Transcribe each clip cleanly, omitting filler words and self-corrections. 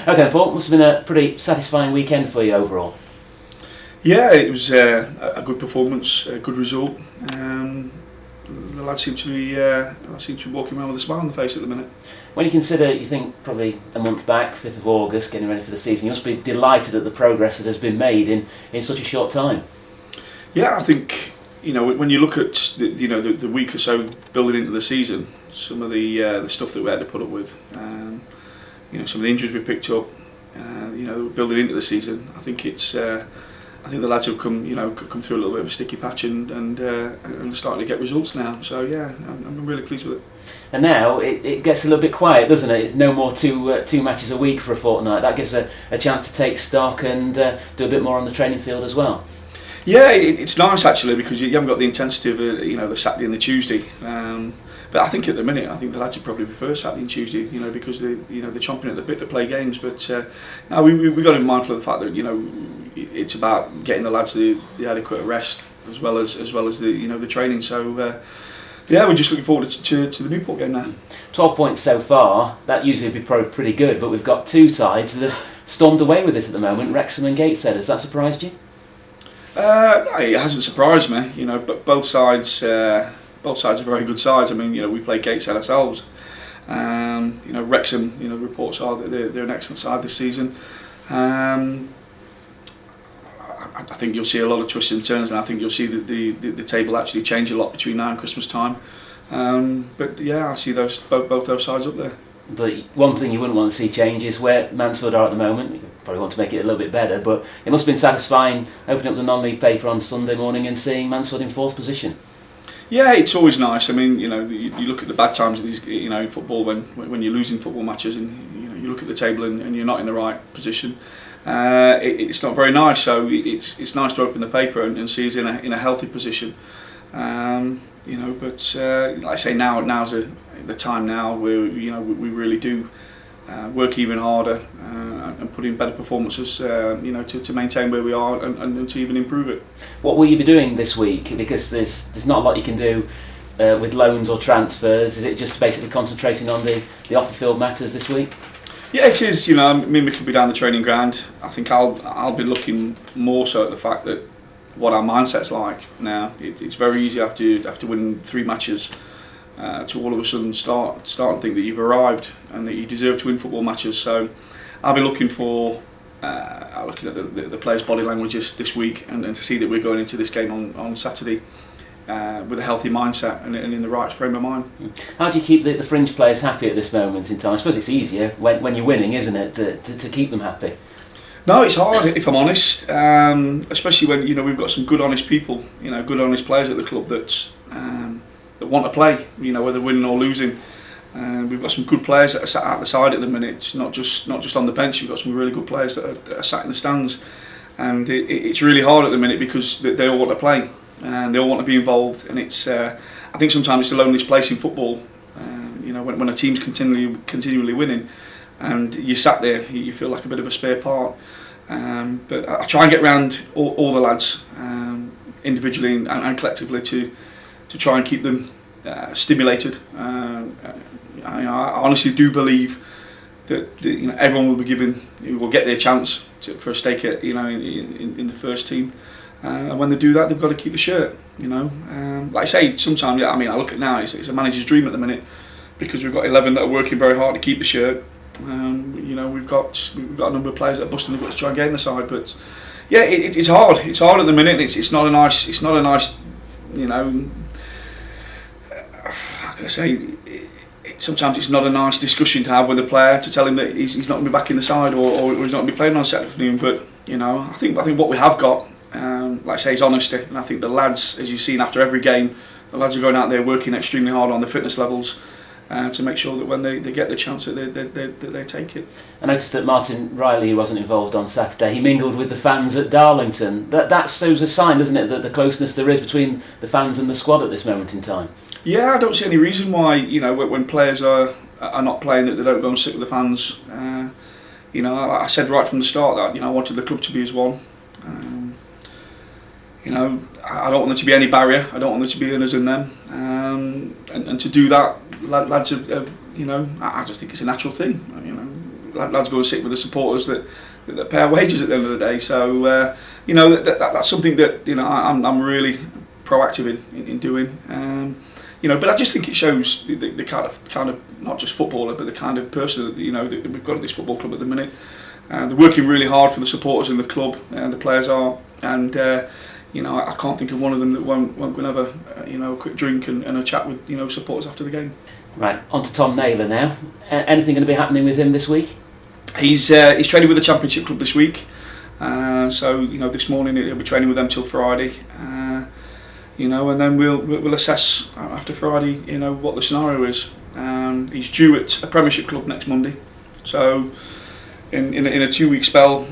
Okay, Paul, must have been a pretty satisfying weekend for you overall. Yeah, it was a good performance, a good result. The lads seem to be walking around with a smile on the face at the minute. When you consider, you think probably a month back, 5th of August, getting ready for the season, you must be delighted at the progress that has been made in such a short time. Yeah, I think when you look at the week or so building into the season, some of the stuff that we had to put up with, some of the injuries we picked up, building into the season. I think the lads have come through a little bit of a sticky patch and starting to get results now. So yeah, I'm really pleased with it. And now it gets a little bit quiet, doesn't it? It's no more two matches a week for a fortnight. That gives a chance to take stock and do a bit more on the training field as well. Yeah, it's nice actually because you haven't got the intensity of the Saturday and the Tuesday. But I think at the minute, the lads would probably prefer Saturday and Tuesday, because they're chomping at the bit to play games. But now we got to be mindful of the fact that it's about getting the lads the adequate rest as well as the training. So yeah, we're just looking forward to the Newport game now. 12 points so far. That usually would be probably pretty good, but we've got two sides that have stormed away with it at the moment. Wrexham and Gateshead. Has that surprised you? It hasn't surprised me, but both sides are very good sides. I mean, we play Gateshead ourselves. Wrexham, reports are that they're an excellent side this season. I think you'll see a lot of twists and turns, and I think you'll see the table actually change a lot between now and Christmas time. But yeah, I see both those sides up there. But one thing you wouldn't want to see change is where Mansfield are at the moment. You probably want to make it a little bit better, but it must have been satisfying opening up the non-league paper on Sunday morning and seeing Mansfield in 4th position. Yeah, it's always nice. I mean, you look at the bad times of these, in football when you're losing football matches, and you look at the table and you're not in the right position. It's not very nice. So it's nice to open the paper and see us in a healthy position. But like I say, now's the time now where we really do work even harder and put in better performances, to maintain where we are and to even improve it. What will you be doing this week? Because there's not a lot you can do with loans or transfers. Is it just basically concentrating on the off the field matters this week? Yeah, it is. We could be down the training ground. I think I'll be looking more so at the fact that what our mindset's like now. It's very easy after winning 3 matches to all of a sudden start and think that you've arrived and that you deserve to win football matches. So I'll be looking at the players' body language this week and to see that we're going into this game on Saturday with a healthy mindset and in the right frame of mind. How do you keep the fringe players happy at this moment in time? I suppose it's easier when you're winning, isn't it, to keep them happy? No, it's hard if I'm honest, especially when we've got some good, honest people, good, honest players at the club that want to play, whether winning or losing. We've got some good players that are sat at the side at the minute, not just on the bench. We've got some really good players that are sat in the stands, and it's really hard at the minute because they all want to play and they all want to be involved. And it's I think sometimes it's the loneliest place in football. When a team's continually winning, and you sat there, you feel like a bit of a spare part. But I try and get around all the lads individually and collectively to try and keep them stimulated. I honestly do believe that everyone will be will get their chance for a stake at in the first team, and when they do that, they've got to keep the shirt. Like I say, sometimes I look at now, it's a manager's dream at the minute because we've got 11 that are working very hard to keep the shirt. We've got a number of players that are busting the gut to try and gain the side, but yeah, it's hard. It's hard at the minute. It's not a nice. How can I say? Sometimes it's not a nice discussion to have with a player to tell him that he's not going to be back in the side or he's not going to be playing on Saturday afternoon. But I think what we have got, like I say, is honesty, and I think the lads, as you've seen after every game, the lads are going out there working extremely hard on the fitness levels. To make sure that when they get the chance that they take it. I noticed that Martin Riley, who wasn't involved on Saturday, he mingled with the fans at Darlington. That shows a sign, doesn't it, that the closeness there is between the fans and the squad at this moment in time. Yeah, I don't see any reason why when players are not playing that they don't go and sit with the fans. I said right from the start that I wanted the club to be as one. I don't want there to be any barrier. I don't want there to be an us and them. And to do that, lads have I just think it's a natural thing. lads go and sit with the supporters that pay our wages at the end of the day. So you know, that's something that, you know, I'm really proactive in doing. You know, but I just think it shows the kind of not just footballer, but the kind of person that, you know, that we've got at this football club at the minute. They're working really hard for the supporters in the club, and the players are. And you know, I can't think of one of them that won't go and have a quick drink and a chat with, you know, supporters after the game. Right, on to Tom Naylor now. Anything going to be happening with him this week? He's training with the Championship club this week. So, you know, this morning he'll be training with them till Friday. You know, and then we'll assess after Friday, you know, what the scenario is. He's due at a Premiership club next Monday, so in a 2-week spell,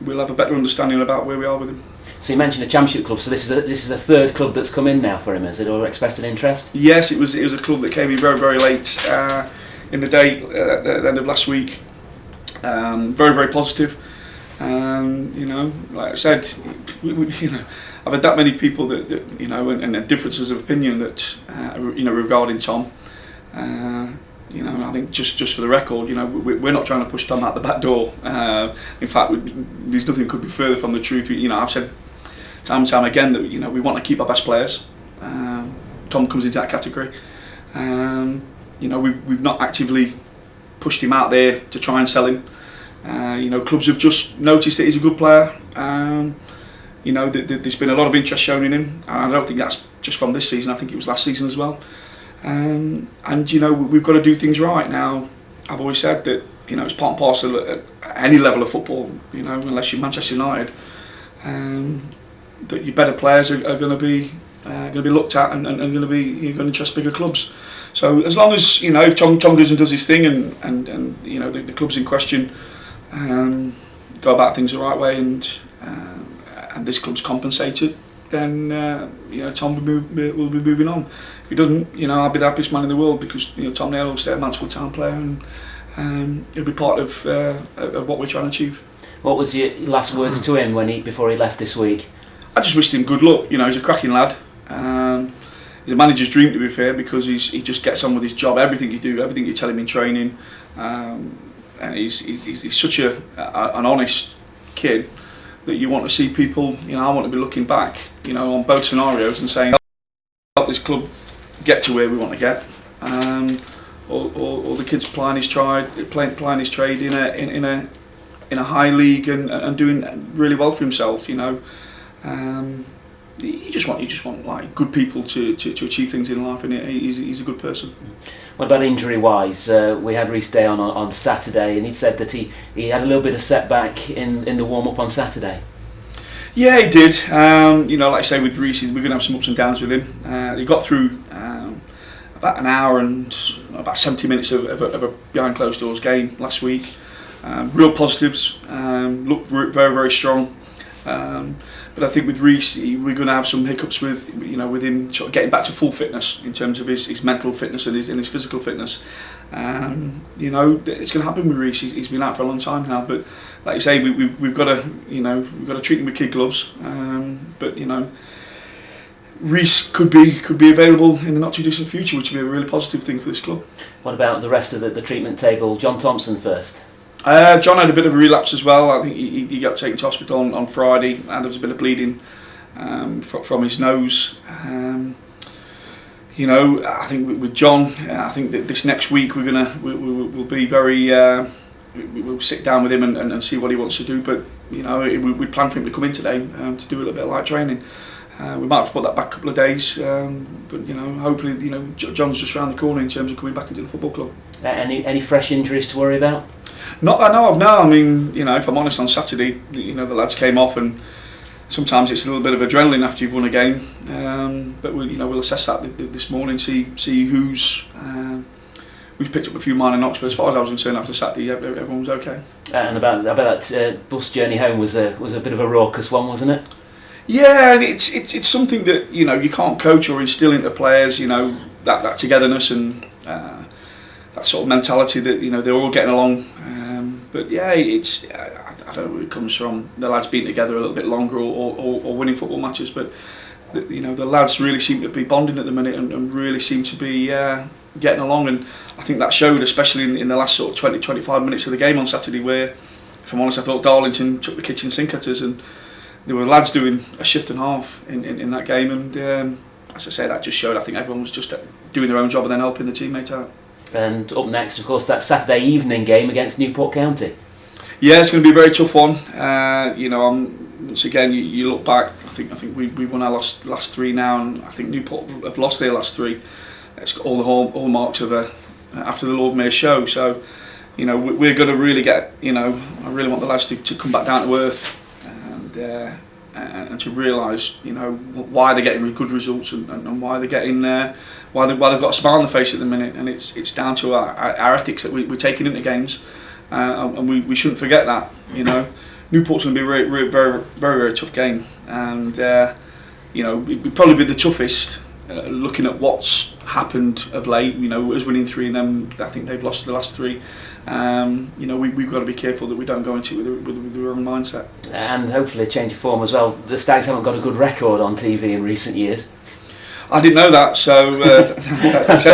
we'll have a better understanding about where we are with him. So you mentioned a Championship club, so this is a third club that's come in now for him, is it, or expressed an interest? Yes, it was a club that came in very, very late in the day at the end of last week. Very, very positive. You know, like I said, you know, I've had that many people that you know, and differences of opinion that you know, regarding Tom. You know, I think just for the record, you know, we're not trying to push Tom out the back door. In fact, there's nothing could be further from the truth. You know, I've said time and time again that, you know, we want to keep our best players. Tom comes into that category. You know, we've not actively pushed him out there to try and sell him. You know, clubs have just noticed that he's a good player. You know, there's been a lot of interest shown in him, and I don't think that's just from this season. I think it was last season as well. And you know, we've got to do things right now. I've always said that, you know, it's part and parcel at any level of football. You know, unless you're Manchester United, that your better players are going to be looked at and going to be, you're going to trust bigger clubs. So as long as, you know, if Tom goes and does his thing, and you know, the clubs in question go about things the right way, and this club's compensated, then you know, Tom will be moving on. If he doesn't, you know, I'll be the happiest man in the world, because, you know, Tom Naylor will stay a Mansfield Town player, and he'll be part of what we're trying to achieve. What was your last words to him before he left this week? I just wished him good luck. You know, he's a cracking lad. He's a manager's dream, to be fair, because he just gets on with his job. Everything you do, everything you tell him in training, and he's such an honest kid that you want to see people. You know, I want to be looking back, you know, on both scenarios and saying, help this club get to where we want to get, or the kid's plying his trade in a high league and doing really well for himself. You know, you just want like good people to achieve things in life, and he's a good person. What about injury-wise? We had Rhys Day on Saturday, and he said that he had a little bit of setback in the warm-up on Saturday. Yeah, he did. You know, like I say, with Rhys, we're going to have some ups and downs with him. He got through about an hour and about 70 minutes of a behind closed doors game last week. Real positives. Looked very, very strong. But I think with Rhys, we're going to have some hiccups with him sort of getting back to full fitness in terms of his mental fitness and his physical fitness. You know, it's going to happen with Rhys. He's been out for a long time now, but like you say, we've got to treat him with kid gloves. But you know, Rhys could be available in the not too distant future, which would be a really positive thing for this club. What about the rest of the treatment table? John Thompson first. John had a bit of a relapse as well. I think he got taken to hospital on Friday, and there was a bit of bleeding from his nose. You know, I think with John, I think that this next week we'll be very. We'll sit down with him and see what he wants to do. But you know, we plan for him to come in today to do a little bit of light training. We might have to put that back a couple of days, but you know, hopefully, you know, John's just around the corner in terms of coming back into the football club. Any fresh injuries to worry about? Not that I know of, no. I mean, you know, if I'm honest, on Saturday, you know, the lads came off, and sometimes it's a little bit of adrenaline after you've won a game. But we'll assess that this morning, see who's picked up a few minor knocks. But as far as I was concerned, after Saturday, everyone was okay. And about that bus journey home was a bit of a raucous one, wasn't it? Yeah, and it's something that, you know, you can't coach or instill into players. You know, that togetherness and that sort of mentality that, you know, they're all getting along. But yeah, it's I don't know where it comes from. The lads being together a little bit longer or winning football matches, but you know, the lads really seem to be bonding at the minute and really seem to be getting along, and I think that showed, especially in the last sort of 20-25 minutes of the game on Saturday, where, if I'm honest, I thought Darlington took the kitchen sink at us, and there were lads doing a shift and a half in that game, and as I say, that just showed I think everyone was just doing their own job and then helping the teammates out. And up next, of course, that Saturday evening game against Newport County. Yeah, it's going to be a very tough one. Once again, you look back. I think we've won our last three now, and I think Newport have lost their last three. It's got all the hallmarks of after the Lord Mayor show. So, we're going to really get. I really want the lads to come back down to earth and to realise, why they're getting good results and why they're getting why they've got a smile on their face at the minute, and it's down to our ethics that we're taking into games. And we shouldn't forget that. Newport's going to be a very, very, very tough game, and it'd probably be the toughest. Looking at what's happened of late, us winning three and them, I think they've lost the last three. We've got to be careful that we don't go into it with the wrong mindset. And hopefully a change of form as well. The Stags haven't got a good record on TV in recent years. I didn't know that, so thanks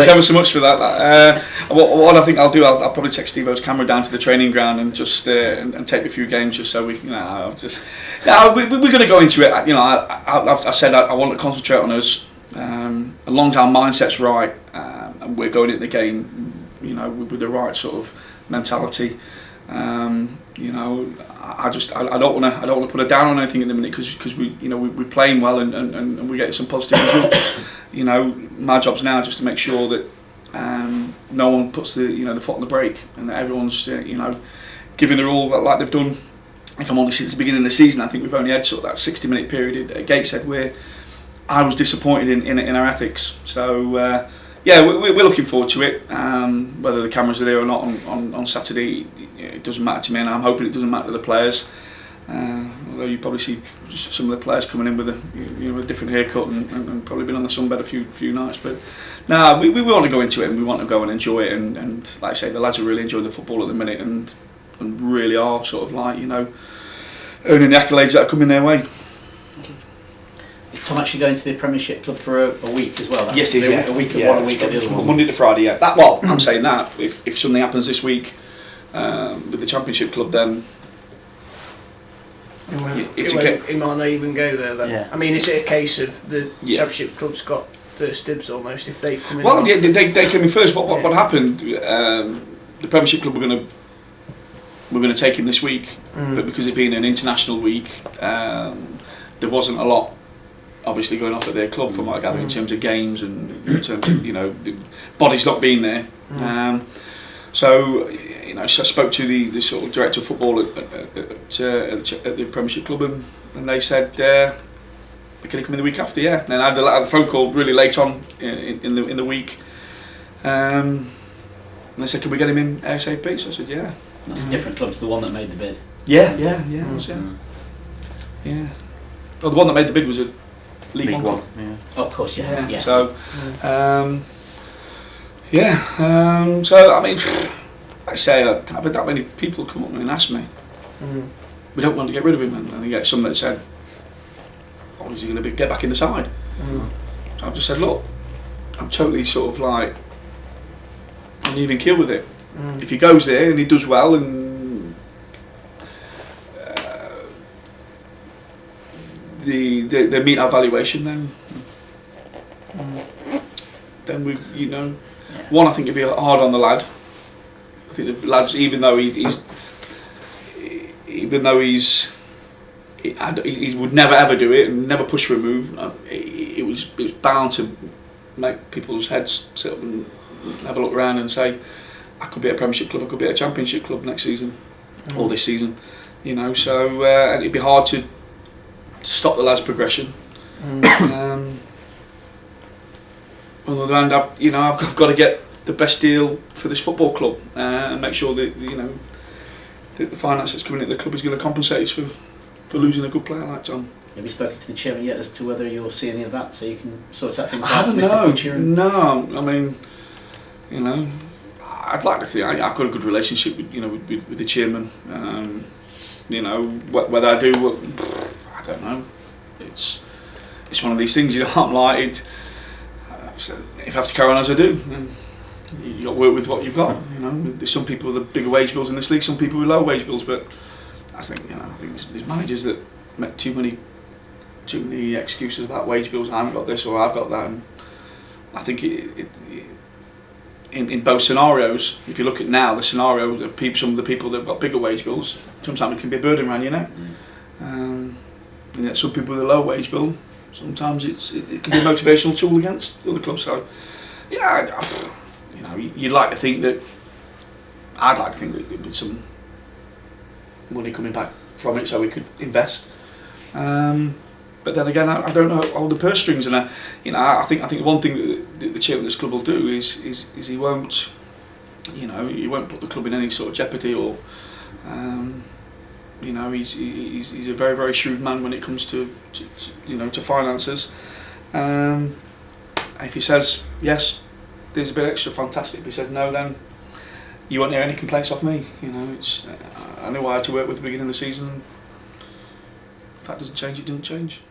ever so much for that. What I think I'll do, I'll probably take Steve-O's camera down to the training ground and just and take a few games, just so we're going to go into it. I said I want to concentrate on us. As long as our mindset's right, and we're going into the game, with the right sort of mentality. I don't want to put a down on anything at the minute, because we're playing well and we're getting some positive results. My job's now just to make sure that no one puts the foot on the brake, and that everyone's giving their all like they've done. If I'm honest, since the beginning of the season, I think we've only had sort of that 60-minute period at Gateshead where I was disappointed in our ethics. So we're looking forward to it. Whether the cameras are there or not on Saturday, it doesn't matter to me, and I'm hoping it doesn't matter to the players. Although you probably see some of the players coming in with a different haircut and probably been on the sunbed a few nights. But we want to go into it, and we want to go and enjoy it. And like I say, the lads are really enjoying the football at the minute, and really are sort of like earning the accolades that are coming their way. Is Tom actually going to the Premiership club for a week as well? Yes, he's a week of one, a week of the other one. Monday to Friday, yeah. I'm saying that if something happens this week with the Championship club, then he might not even go there then. Yeah. I mean, is it a case of the Championship club's got first dibs almost if they come in? Well, they came in first. What happened? The Premiership club we're going to take him this week, but because it being an international week, there wasn't a lot obviously going off at their club from what I gather in terms of games and in terms of the bodies not being there. So I spoke to the sort of director of football at the Premiership club, and they said can he come in the week after? Yeah. And then I had the phone call really late on in the week, and they said, can we get him in ASAP? So I said, yeah. That's a different club to the one that made the bid. Yeah. Well, the one that made the bid was a League One. Yeah. Oh, of course, yeah. So, so I mean, I say I've had that many people come up and ask me, we don't want to get rid of him, and you get some that said, oh, is he going to get back in the side? So I've just said, look, I'm totally sort of like on even keel with it. If he goes there and he does well and they meet our valuation, then we, one, I think it'd be hard on the lad. I think the lads, even though he would never ever do it and never push for a move, it was bound to make people's heads sit up and have a look around and say, I could be at a Premiership club, I could be at a Championship club next season, or this season, so and it'd be hard to stop the lads' progression. On the other hand, I've got to get the best deal for this football club and make sure that the finance that's coming into the club is going to compensate us for losing a good player like Tom. Have you spoken to the chairman yet as to whether you'll see any of that, so you can sort out things? I haven't. No. I mean, I'd like to think I've got a good relationship with the chairman. Whether I do, I don't know. It's one of these things. I'm like, So if I have to carry on as I do, then you got to work with what you've got. You know, there's some people with bigger wage bills in this league, some people with low wage bills, but I think there's managers that make too many excuses about wage bills. I haven't got this or I've got that, and I think in both scenarios, if you look at now the scenario, some of the people that've got bigger wage bills, sometimes it can be a burden around, you know. And yet some people with a low wage bill, sometimes it can be a motivational tool against the other clubs. So yeah, you know, you'd like to think that, I'd like to think that there'd be some money coming back from it so we could invest. But then again, I don't know all the purse strings, and I think one thing that the chairman of this club will do is he won't put the club in any sort of jeopardy, or he's a very, very shrewd man when it comes to finances. If he says yes, there's a bit extra, fantastic. If he says no, then you won't hear any complaints off me. You know, I knew I had to work with at the beginning of the season. If that doesn't change, it doesn't change.